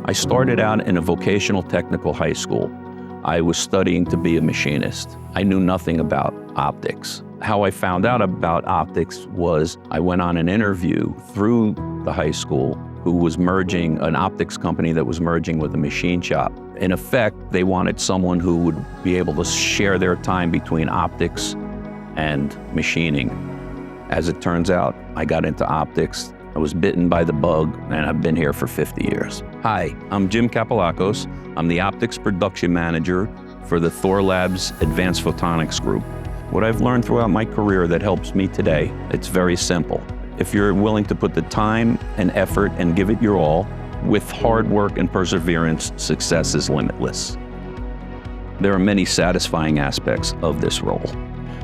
I started out in a vocational technical high school. I was studying to be a machinist. I knew nothing about optics. How I found out about optics was I went on an interview through the high school who was merging an optics company that was merging with a machine shop. In effect, they wanted someone who would be able to share their time between optics and machining. As it turns out, I got into optics. I was bitten by the bug, and I've been here for 50 years. Hi, I'm Jim Capelakos. I'm the optics production manager for the Thorlabs Advanced Photonics group. What I've learned throughout my career that helps me today, it's very simple. If you're willing to put the time and effort and give it your all, with hard work and perseverance, success is limitless. There are many satisfying aspects of this role.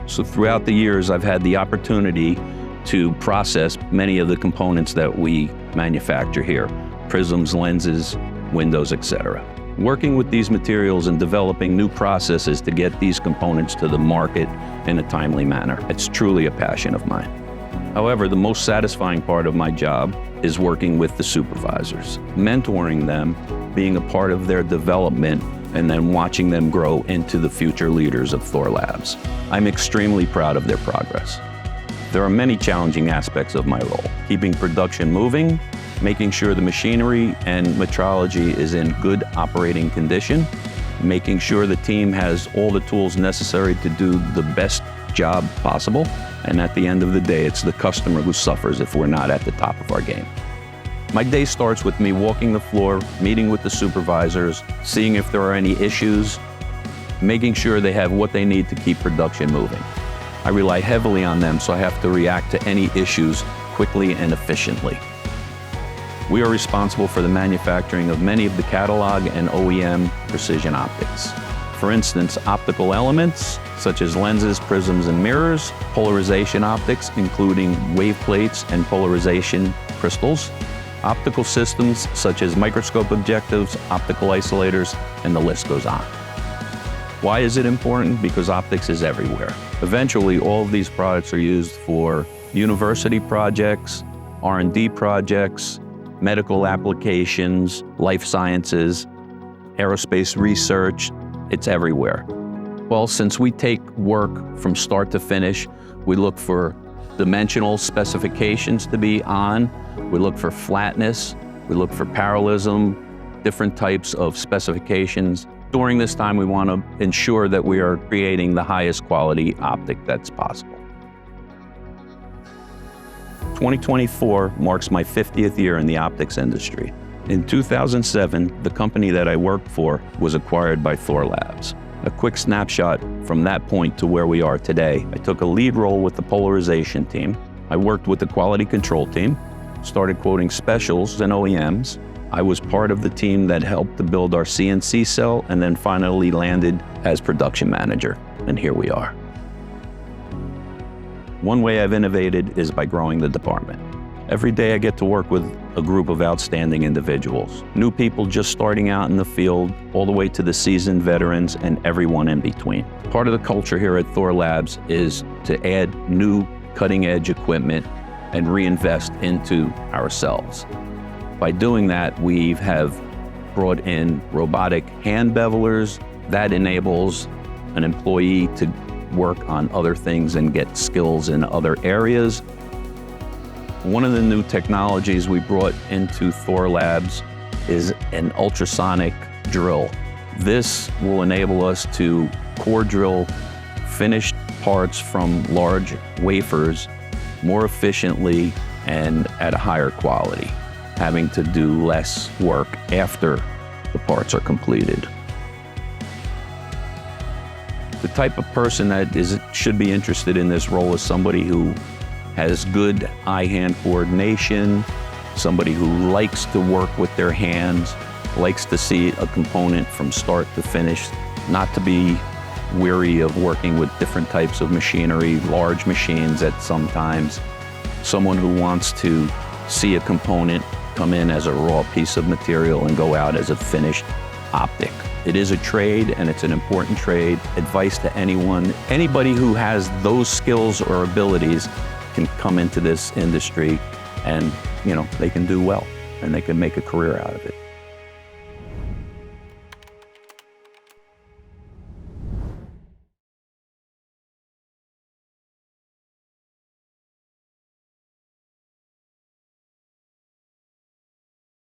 So throughout the years, I've had the opportunity to process many of the components that we manufacture here: prisms, lenses, windows, etc. Working with these materials and developing new processes to get these components to the market in a timely manner. It's truly a passion of mine. However, the most satisfying part of my job is working with the supervisors, mentoring them, being a part of their development, and then watching them grow into the future leaders of Thorlabs. I'm extremely proud of their progress. There are many challenging aspects of my role: keeping production moving, making sure the machinery and metrology is in good operating condition, making sure the team has all the tools necessary to do the best job possible, and at the end of the day, it's the customer who suffers if we're not at the top of our game. My day starts with me walking the floor, meeting with the supervisors, seeing if there are any issues, making sure they have what they need to keep production moving. I rely heavily on them, so I have to react to any issues quickly and efficiently. We are responsible for the manufacturing of many of the catalog and OEM precision optics. For instance, optical elements such as lenses, prisms, and mirrors, polarization optics including wave plates and polarization crystals, optical systems such as microscope objectives, optical isolators, and the list goes on. Why is it important? Because optics is everywhere. Eventually, all of these products are used for university projects, R&D projects, medical applications, life sciences, aerospace research. It's everywhere. Well, since we take work from start to finish, we look for dimensional specifications to be on, we look for flatness, we look for parallelism, different types of specifications. During this time, we want to ensure that we are creating the highest quality optic that's possible. 2024 marks my 50th year in the optics industry. In 2007, the company that I worked for was acquired by Thorlabs. A quick snapshot from that point to where we are today. I took a lead role with the polarization team. I worked with the quality control team, started quoting specials and OEMs. I was part of the team that helped to build our CNC cell and then finally landed as production manager, and here we are. One way I've innovated is by growing the department. Every day I get to work with a group of outstanding individuals, new people just starting out in the field, all the way to the seasoned veterans and everyone in between. Part of the culture here at Thorlabs is to add new cutting-edge equipment and reinvest into ourselves. By doing that, we have brought in robotic hand bevelers. That enables an employee to work on other things and get skills in other areas. One of the new technologies we brought into Thorlabs is an ultrasonic drill. This will enable us to core drill finished parts from large wafers more efficiently and at a higher quality, having to do less work after the parts are completed. The type of person that should be interested in this role is somebody who has good eye-hand coordination, somebody who likes to work with their hands, likes to see a component from start to finish, not to be weary of working with different types of machinery, large machines at sometimes. Someone who wants to see a component come in as a raw piece of material and go out as a finished optic. It is a trade, and it's an important trade. Advice to anybody who has those skills or abilities can come into this industry and, they can do well. and they can make a career out of it.